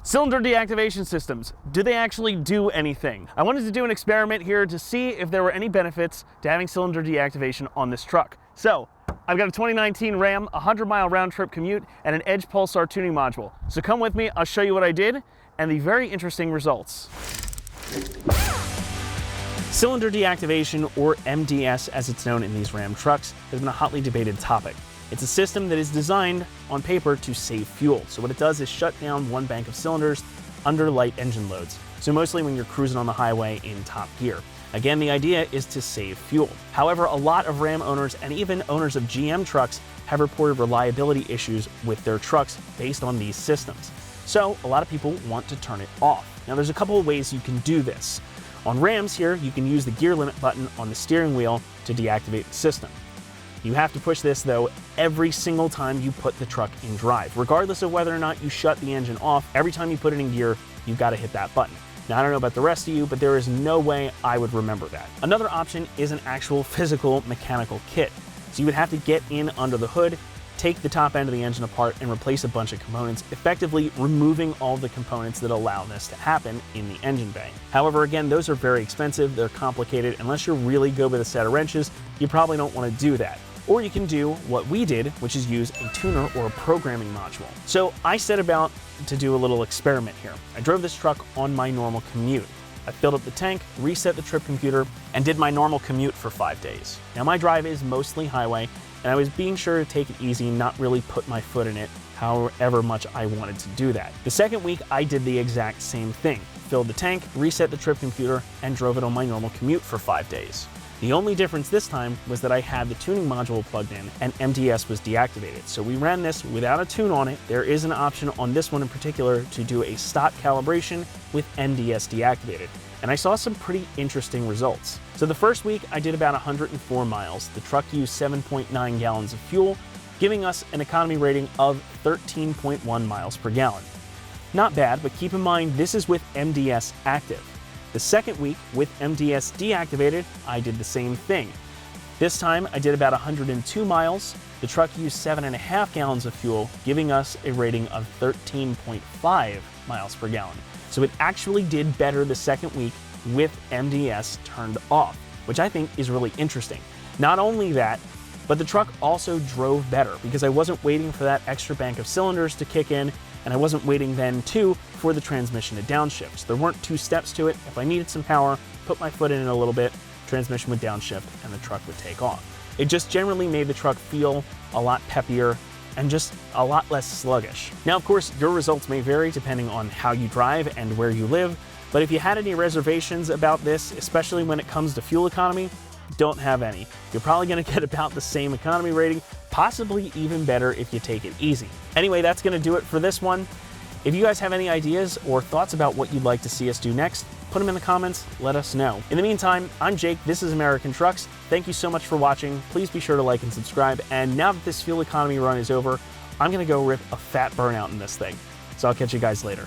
Cylinder deactivation systems, do they actually do anything? I wanted to do an experiment here to see if there were any benefits to having cylinder deactivation on this truck. So, I've got a 2019 Ram, a 100-mile round-trip commute, and an Edge Pulsar tuning module. So come with me, I'll show you what I did, and the very interesting results. Cylinder deactivation, or MDS as it's known in these Ram trucks, has been a hotly debated topic. It's a system that is designed on paper to save fuel. So what it does is shut down one bank of cylinders under light engine loads. So mostly when you're cruising on the highway in top gear. Again, the idea is to save fuel. However, a lot of Ram owners and even owners of GM trucks have reported reliability issues with their trucks based on these systems. So a lot of people want to turn it off. Now there's a couple of ways you can do this. On Rams here, you can use the gear limit button on the steering wheel to deactivate the system. You have to push this though every single time you put the truck in drive. Regardless of whether or not you shut the engine off, every time you put it in gear, you've got to hit that button. Now I don't know about the rest of you, but there is no way I would remember that. Another option is an actual physical mechanical kit. So you would have to get in under the hood, take the top end of the engine apart and replace a bunch of components, effectively removing all the components that allow this to happen in the engine bay. However, again, those are very expensive, they're complicated. Unless you're really good with a set of wrenches, you probably don't want to do that. Or you can do what we did, which is use a tuner or a programming module. So I set about to do a little experiment here. I drove this truck on my normal commute. I filled up the tank, reset the trip computer, and did my normal commute for 5 days. Now my drive is mostly highway, and I was being sure to take it easy and not really put my foot in it however much I wanted to do that. The second week, I did the exact same thing. Filled the tank, reset the trip computer, and drove it on my normal commute for 5 days. The only difference this time was that I had the tuning module plugged in and MDS was deactivated. So we ran this without a tune on it. There is an option on this one in particular to do a stock calibration with MDS deactivated. And I saw some pretty interesting results. So the first week I did about 104 miles. The truck used 7.9 gallons of fuel, giving us an economy rating of 13.1 miles per gallon. Not bad, but keep in mind this is with MDS active. The second week, with MDS deactivated, I did the same thing. This time, I did about 102 miles. The truck used 7.5 gallons of fuel, giving us a rating of 13.5 miles per gallon. So it actually did better the second week with MDS turned off, which I think is really interesting. Not only that, but the truck also drove better because I wasn't waiting for that extra bank of cylinders to kick in, and I wasn't waiting then too for the transmission to downshift. So there weren't two steps to it. If I needed some power, put my foot in it a little bit, transmission would downshift and the truck would take off. It just generally made the truck feel a lot peppier and just a lot less sluggish. Now, of course, your results may vary depending on how you drive and where you live, but if you had any reservations about this, especially when it comes to fuel economy, don't have any. You're probably gonna get about the same economy rating, possibly even better if you take it easy. Anyway, that's gonna do it for this one. If you guys have any ideas or thoughts about what you'd like to see us do next, put them in the comments, let us know. In the meantime, I'm Jake, this is American Trucks. Thank you so much for watching. Please be sure to like and subscribe. And now that this fuel economy run is over, I'm gonna go rip a fat burnout in this thing. So I'll catch you guys later.